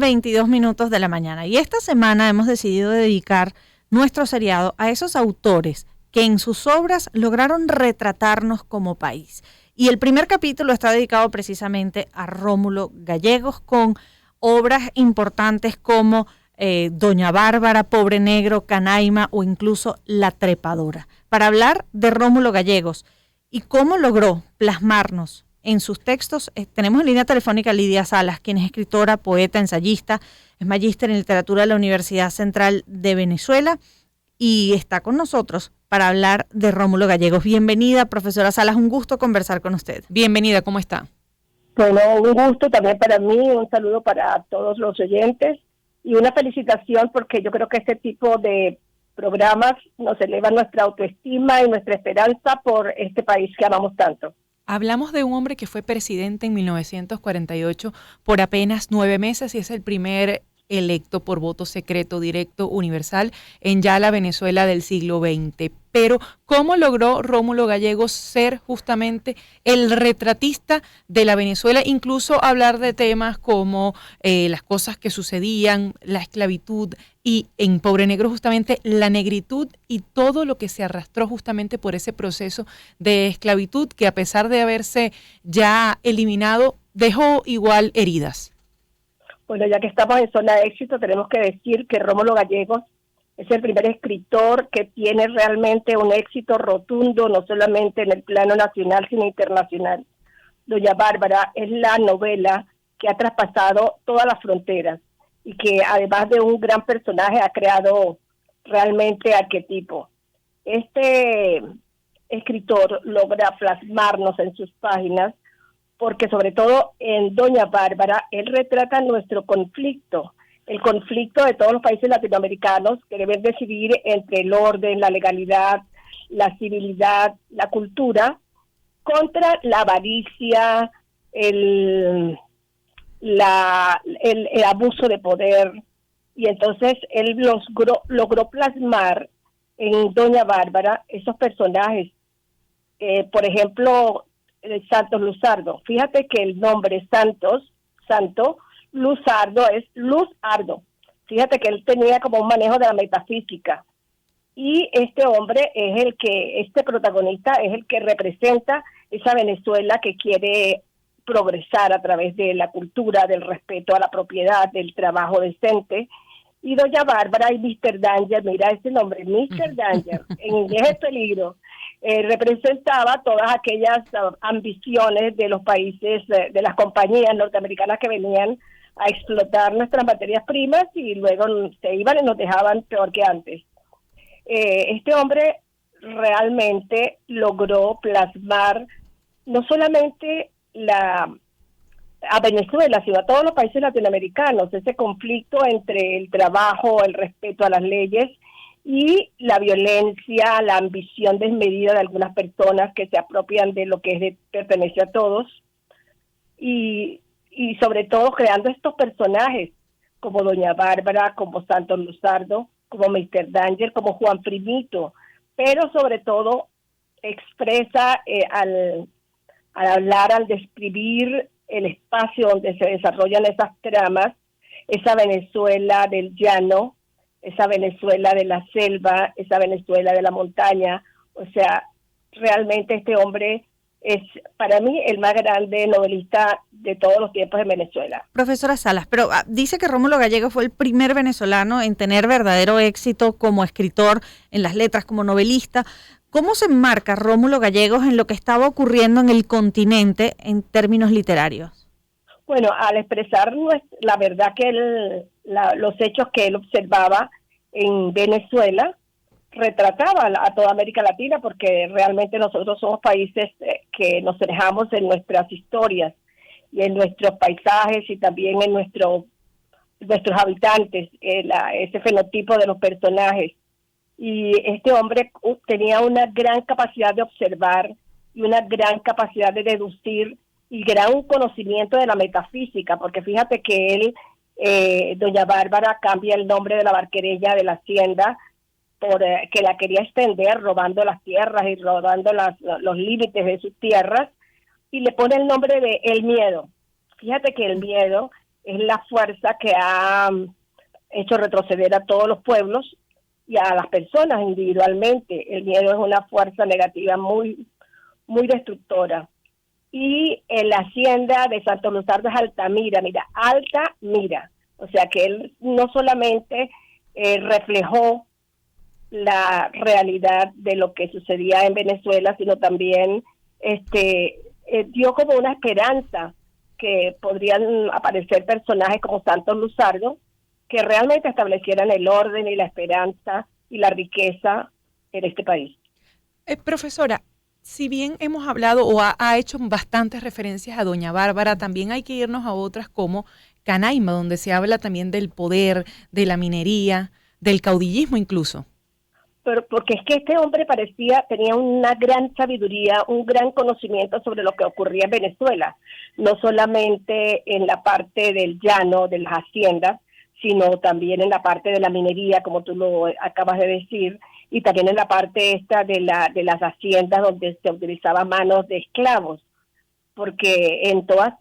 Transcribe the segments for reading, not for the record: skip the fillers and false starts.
6:22 de la mañana. Y esta semana hemos decidido dedicar nuestro seriado a esos autores que en sus obras lograron retratarnos como país. Y el primer capítulo está dedicado precisamente a Rómulo Gallegos, con obras importantes como Doña Bárbara, Pobre Negro, Canaima o incluso La Trepadora. Para hablar de Rómulo Gallegos y cómo logró plasmarnos en sus textos, tenemos en línea telefónica a Lidia Salas, quien es escritora, poeta, ensayista, es magíster en literatura de la Universidad Central de Venezuela y está con nosotros para hablar de Rómulo Gallegos. Bienvenida, profesora Salas, un gusto conversar con usted. Bienvenida, ¿cómo está? Bueno, un gusto también para mí, un saludo para todos los oyentes y una felicitación porque yo creo que este tipo de programas nos eleva nuestra autoestima y nuestra esperanza por este país que amamos tanto. Hablamos de un hombre que fue presidente en 1948 por apenas 9 meses y es el primer electo por voto secreto, directo, universal en ya la Venezuela del siglo XX. Pero, ¿cómo logró Rómulo Gallegos ser justamente el retratista de la Venezuela? Incluso hablar de temas como las cosas que sucedían, la esclavitud y en Pobre Negro justamente la negritud y todo lo que se arrastró justamente por ese proceso de esclavitud que a pesar de haberse ya eliminado, dejó igual heridas. Bueno, ya que estamos en zona de éxito, tenemos que decir que Rómulo Gallegos es el primer escritor que tiene realmente un éxito rotundo, no solamente en el plano nacional, sino internacional. Doña Bárbara es la novela que ha traspasado todas las fronteras y que además de un gran personaje ha creado realmente arquetipo. Este escritor logra plasmarnos en sus páginas porque sobre todo en Doña Bárbara, él retrata nuestro conflicto, el conflicto de todos los países latinoamericanos que deben decidir entre el orden, la legalidad, la civilidad, la cultura, contra la avaricia, el abuso de poder. Y entonces él logró plasmar en Doña Bárbara esos personajes. Por ejemplo, Santos Luzardo. Fíjate que el nombre Santo Luzardo es Luz Ardo. Fíjate que él tenía como un manejo de la metafísica. Y este hombre es este protagonista es el que representa esa Venezuela que quiere progresar a través de la cultura, del respeto a la propiedad, del trabajo decente. Y Doña Bárbara y Mr. Danger, mira ese nombre, Mr. Danger, en inglés es peligro. Representaba todas aquellas ambiciones de los países, de las compañías norteamericanas que venían a explotar nuestras materias primas y luego se iban y nos dejaban peor que antes. Este hombre realmente logró plasmar no solamente a Venezuela, sino a todos los países latinoamericanos, ese conflicto entre el trabajo, el respeto a las leyes y la violencia, la ambición desmedida de algunas personas que se apropian de lo que pertenece a todos y sobre todo creando estos personajes como Doña Bárbara, como Santos Luzardo, como Mr. Danger, como Juan Primito, pero sobre todo expresa al hablar, al describir el espacio donde se desarrollan esas tramas, esa Venezuela del llano, esa Venezuela de la selva, esa Venezuela de la montaña. O sea, realmente este hombre es para mí el más grande novelista de todos los tiempos en Venezuela. Profesora Salas, pero dice que Rómulo Gallegos fue el primer venezolano en tener verdadero éxito como escritor en las letras, como novelista. ¿Cómo se enmarca Rómulo Gallegos en lo que estaba ocurriendo en el continente en términos literarios? Bueno, al expresar la verdad que los hechos que él observaba en Venezuela, retrataba a toda América Latina, porque realmente nosotros somos países que nos dejamos en nuestras historias y en nuestros paisajes y también en nuestros habitantes, ese fenotipo de los personajes. Y este hombre tenía una gran capacidad de observar y una gran capacidad de deducir y gran conocimiento de la metafísica, porque fíjate que él, Doña Bárbara, cambia el nombre de la barquerella de la hacienda por que la quería extender robando las tierras y robando los límites de sus tierras, y le pone el nombre de El Miedo. Fíjate que el miedo es la fuerza que ha hecho retroceder a todos los pueblos y a las personas individualmente. El miedo es una fuerza negativa muy, muy destructora. Y en la hacienda de Santo Luzardo es Altamira, Altamira. O sea que él no solamente reflejó la realidad de lo que sucedía en Venezuela, sino también dio como una esperanza que podrían aparecer personajes como Santos Luzardo que realmente establecieran el orden y la esperanza y la riqueza en este país. Profesora, si bien hemos hablado o ha hecho bastantes referencias a Doña Bárbara, también hay que irnos a otras como Canaima, donde se habla también del poder, de la minería, del caudillismo incluso. Pero porque es que este hombre tenía una gran sabiduría, un gran conocimiento sobre lo que ocurría en Venezuela, no solamente en la parte del llano, de las haciendas, sino también en la parte de la minería, como tú lo acabas de decir, y también en la parte esta de las haciendas donde se utilizaban manos de esclavos, porque en todas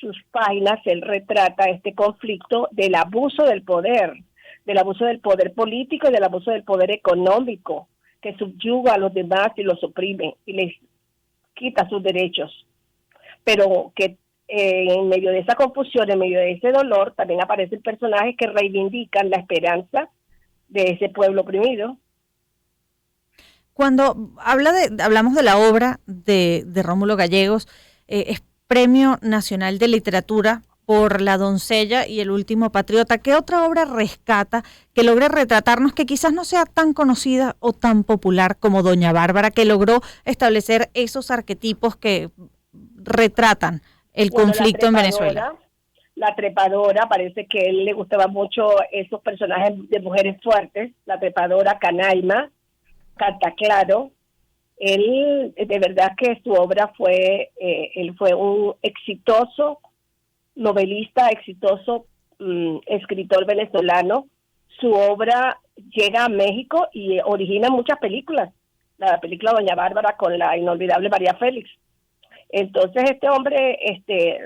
sus páginas él retrata este conflicto del abuso del poder político y del abuso del poder económico, que subyuga a los demás y los oprime y les quita sus derechos. Pero que en medio de esa confusión, en medio de ese dolor, también aparecen personajes que reivindican la esperanza de ese pueblo oprimido. Cuando hablamos de la obra de Rómulo Gallegos, es Premio Nacional de Literatura por La doncella y El último patriota. ¿Qué otra obra rescata que logre retratarnos, que quizás no sea tan conocida o tan popular como Doña Bárbara, que logró establecer esos arquetipos que retratan el conflicto en Venezuela? La trepadora, parece que a él le gustaba mucho esos personajes de mujeres fuertes, la trepadora, Canaima, Cantaclaro. Él, de verdad que su obra él fue un exitoso novelista, exitoso escritor venezolano. Su obra llega a México y origina muchas películas. La película Doña Bárbara con la inolvidable María Félix. Entonces este hombre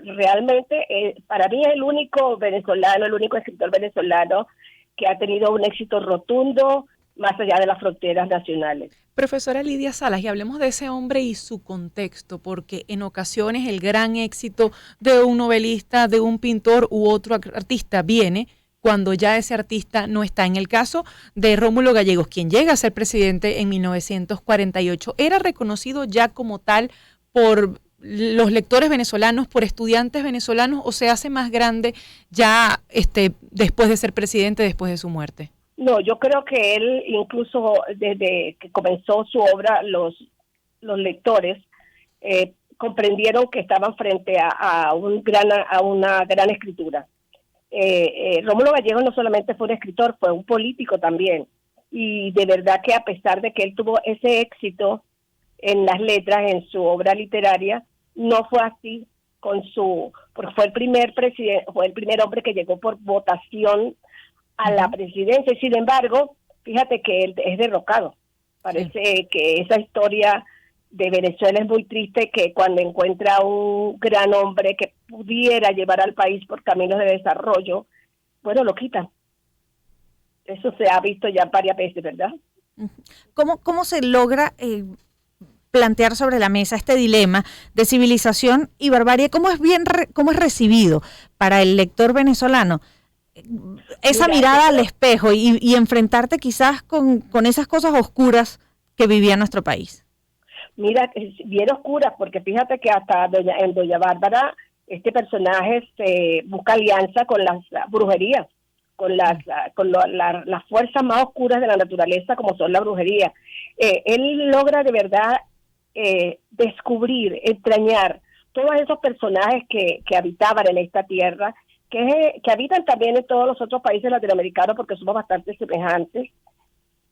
realmente para mí es el único escritor venezolano que ha tenido un éxito rotundo más allá de las fronteras nacionales. Profesora Lidia Salas, y hablemos de ese hombre y su contexto, porque en ocasiones el gran éxito de un novelista, de un pintor u otro artista viene cuando ya ese artista no está. En el caso de Rómulo Gallegos, quien llega a ser presidente en 1948, ¿era reconocido ya como tal por los lectores venezolanos, por estudiantes venezolanos, o se hace más grande ya después de ser presidente, después de su muerte? No, yo creo que él, incluso desde que comenzó su obra, los lectores comprendieron que estaban frente a una gran escritura. Rómulo Gallegos no solamente fue un escritor, fue un político también. Y de verdad que a pesar de que él tuvo ese éxito en las letras, en su obra literaria, no fue así porque fue el primer hombre que llegó por votación a la presidencia, y sin embargo, fíjate que él es derrocado. Parece que esa historia de Venezuela es muy triste, que cuando encuentra un gran hombre que pudiera llevar al país por caminos de desarrollo, bueno, lo quitan. Eso se ha visto ya varias veces, ¿verdad? ¿Cómo se logra plantear sobre la mesa este dilema de civilización y barbarie? ¿Cómo es recibido para el lector venezolano? Esa mirada al espejo y enfrentarte quizás con esas cosas oscuras que vivía nuestro país. Mira, bien oscuras, porque fíjate que hasta en Doña Bárbara este personaje busca alianza con las brujerías, con las fuerzas más oscuras de la naturaleza, como son la brujería. Él logra de verdad descubrir, entrañar todos esos personajes que habitaban en esta tierra, que habitan también en todos los otros países latinoamericanos, porque somos bastante semejantes,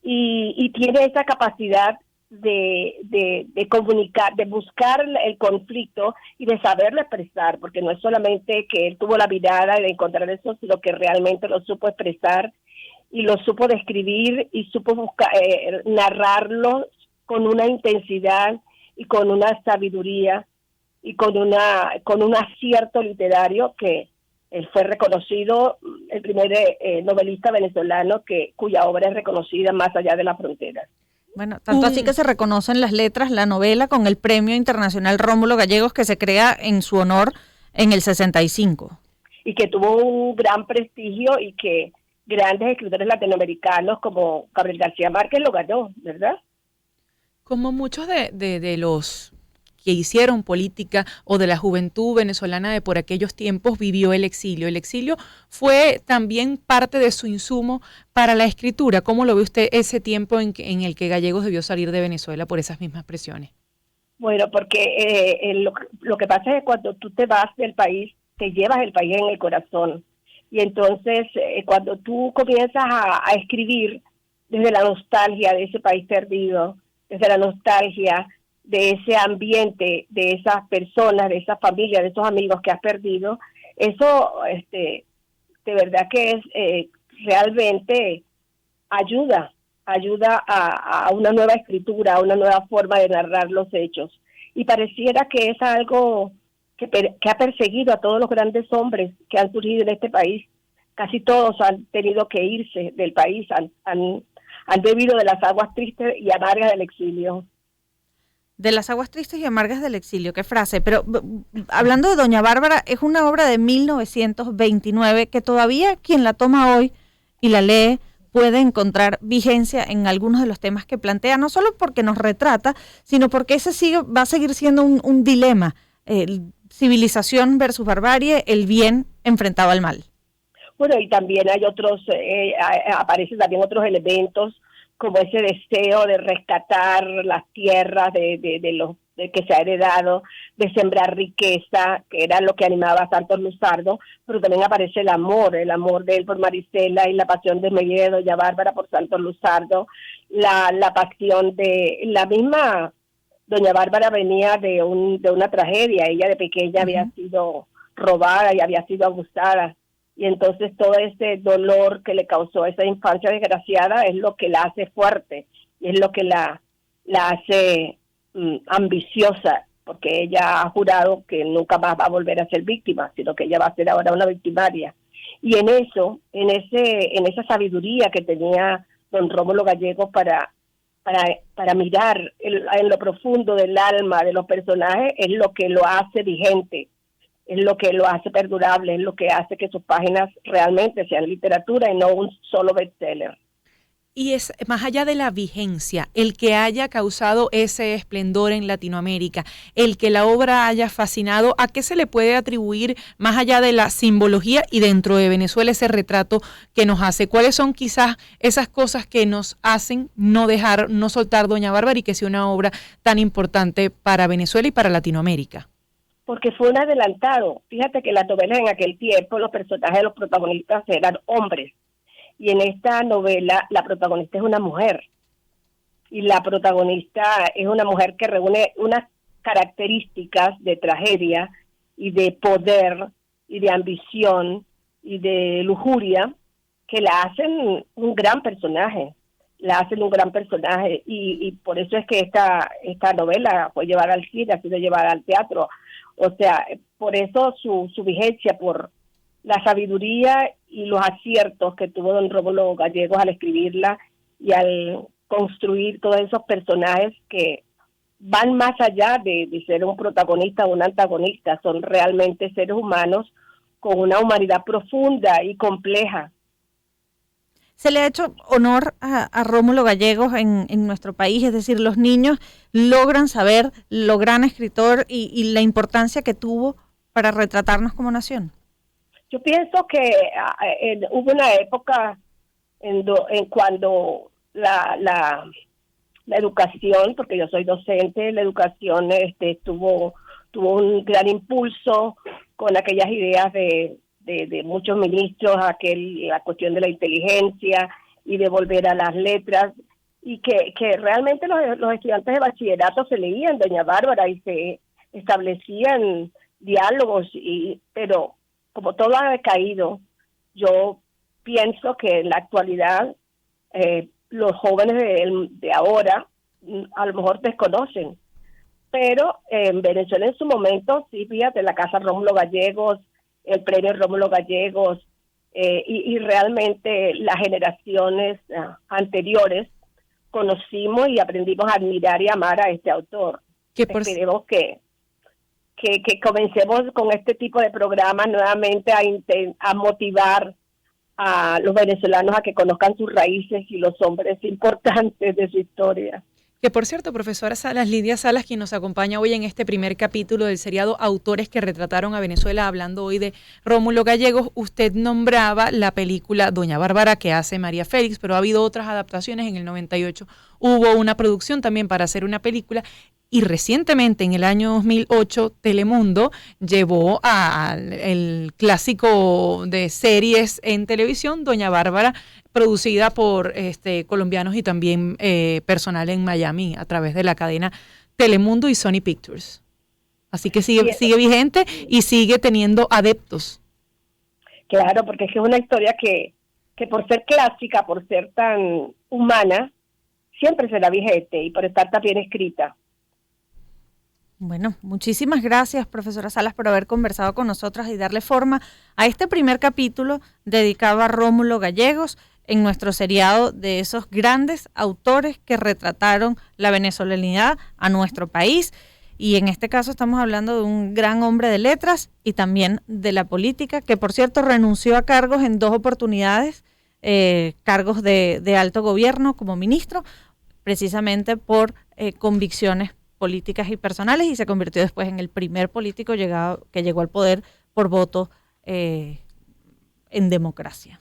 y tiene esa capacidad de comunicar, de buscar el conflicto y de saberlo expresar, porque no es solamente que él tuvo la mirada de encontrar eso, sino que realmente lo supo expresar y lo supo describir y supo narrarlo con una intensidad y con una sabiduría y con un acierto literario que Él fue reconocido, el primer novelista venezolano cuya obra es reconocida más allá de las fronteras. Bueno, tanto así que se reconocen las letras, la novela, con el Premio Internacional Rómulo Gallegos, que se crea en su honor en el 65. Y que tuvo un gran prestigio y que grandes escritores latinoamericanos como Gabriel García Márquez lo ganó, ¿verdad? Como muchos de los que hicieron política o de la juventud venezolana de por aquellos tiempos vivió el exilio. El exilio fue también parte de su insumo para la escritura. ¿Cómo lo ve usted ese tiempo en el que Gallegos debió salir de Venezuela por esas mismas presiones? Bueno, porque lo que pasa es que cuando tú te vas del país, te llevas el país en el corazón. Y entonces, cuando tú comienzas a escribir desde la nostalgia de ese país perdido, desde la nostalgia de ese ambiente, de esas personas, de esa familia, de esos amigos que has perdido, eso de verdad que es realmente ayuda a una nueva escritura, a una nueva forma de narrar los hechos. Y pareciera que es algo que ha perseguido a todos los grandes hombres que han surgido en este país. Casi todos han tenido que irse del país, han bebido de las aguas tristes y amargas del exilio. De las aguas tristes y amargas del exilio, qué frase. Pero hablando de Doña Bárbara, es una obra de 1929 que todavía quien la toma hoy y la lee puede encontrar vigencia en algunos de los temas que plantea, no solo porque nos retrata, sino porque ese va a seguir siendo un dilema, civilización versus barbarie, el bien enfrentado al mal. Bueno, y también hay aparecen también otros elementos, como ese deseo de rescatar las tierras de los que se ha heredado, de sembrar riqueza, que era lo que animaba a Santos Luzardo, pero también aparece el amor de él por Marisela y la pasión de Doña Bárbara por Santos Luzardo, la pasión de la misma Doña Bárbara venía de una tragedia, ella de pequeña había sido robada y había sido abusada. Y entonces todo ese dolor que le causó esa infancia desgraciada es lo que la hace fuerte y es lo que la hace ambiciosa, porque ella ha jurado que nunca más va a volver a ser víctima, sino que ella va a ser ahora una victimaria. Y en esa sabiduría que tenía don Rómulo Gallegos para mirar en lo profundo del alma de los personajes, es lo que lo hace vigente, es lo que lo hace perdurable, es lo que hace que sus páginas realmente sean literatura y no un solo bestseller. Y es más allá de la vigencia, el que haya causado ese esplendor en Latinoamérica, el que la obra haya fascinado, ¿a qué se le puede atribuir más allá de la simbología y dentro de Venezuela ese retrato que nos hace? ¿Cuáles son quizás esas cosas que nos hacen no soltar Doña Bárbara y que sea una obra tan importante para Venezuela y para Latinoamérica? Porque fue un adelantado. Fíjate que las novelas en aquel tiempo, los personajes, los protagonistas eran hombres. Y en esta novela, la protagonista es una mujer. Y la protagonista es una mujer que reúne unas características de tragedia y de poder y de ambición y de lujuria que la hacen un gran personaje. Y por eso es que esta novela fue llevada al cine, ha sido llevada al teatro. O sea, por eso su vigencia, por la sabiduría y los aciertos que tuvo don Rómulo Gallegos al escribirla y al construir todos esos personajes que van más allá de ser un protagonista o un antagonista, son realmente seres humanos con una humanidad profunda y compleja. Se le ha hecho honor a Rómulo Gallegos en nuestro país, es decir, los niños logran saber lo gran escritor y la importancia que tuvo para retratarnos como nación. Yo pienso que hubo una época en cuando la educación, porque yo soy docente, la educación tuvo un gran impulso con aquellas ideas de muchos ministros, la cuestión de la inteligencia y de volver a las letras, y que realmente los estudiantes de bachillerato se leían Doña Bárbara y se establecían diálogos, pero como todo ha decaído, yo pienso que en la actualidad los jóvenes de ahora a lo mejor desconocen, pero en Venezuela en su momento, sí, fíjate, la Casa Rómulo Gallegos, el premio Rómulo Gallegos, y realmente las generaciones anteriores conocimos y aprendimos a admirar y amar a este autor. Esperemos que comencemos con este tipo de programas nuevamente a motivar a los venezolanos a que conozcan sus raíces y los hombres importantes de su historia. Que por cierto, profesora Salas, Lidia Salas, quien nos acompaña hoy en este primer capítulo del seriado Autores que retrataron a Venezuela, hablando hoy de Rómulo Gallegos, usted nombraba la película Doña Bárbara que hace María Félix, pero ha habido otras adaptaciones. En el 98 hubo una producción también para hacer una película. Y recientemente, en el año 2008, Telemundo llevó al clásico de series en televisión, Doña Bárbara, producida por colombianos y también personal en Miami a través de la cadena Telemundo y Sony Pictures. Así que sigue vigente y sigue teniendo adeptos. Claro, porque es que es una historia que por ser clásica, por ser tan humana, siempre será vigente y por estar tan bien escrita. Bueno, muchísimas gracias, profesora Salas, por haber conversado con nosotras y darle forma a este primer capítulo dedicado a Rómulo Gallegos en nuestro seriado de esos grandes autores que retrataron la venezolanidad a nuestro país. Y en este caso estamos hablando de un gran hombre de letras y también de la política, que por cierto renunció a cargos en 2 oportunidades, cargos de alto gobierno como ministro, precisamente por convicciones políticas y personales, y se convirtió después en el primer político que llegó al poder por voto en democracia.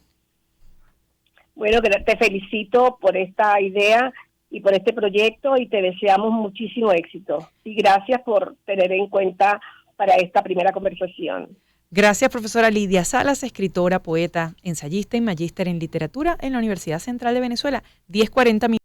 Bueno, te felicito por esta idea y por este proyecto y te deseamos muchísimo éxito. Y gracias por tener en cuenta para esta primera conversación. Gracias, profesora Lidia Salas, escritora, poeta, ensayista y magíster en literatura en la Universidad Central de Venezuela. 10:40 minutos.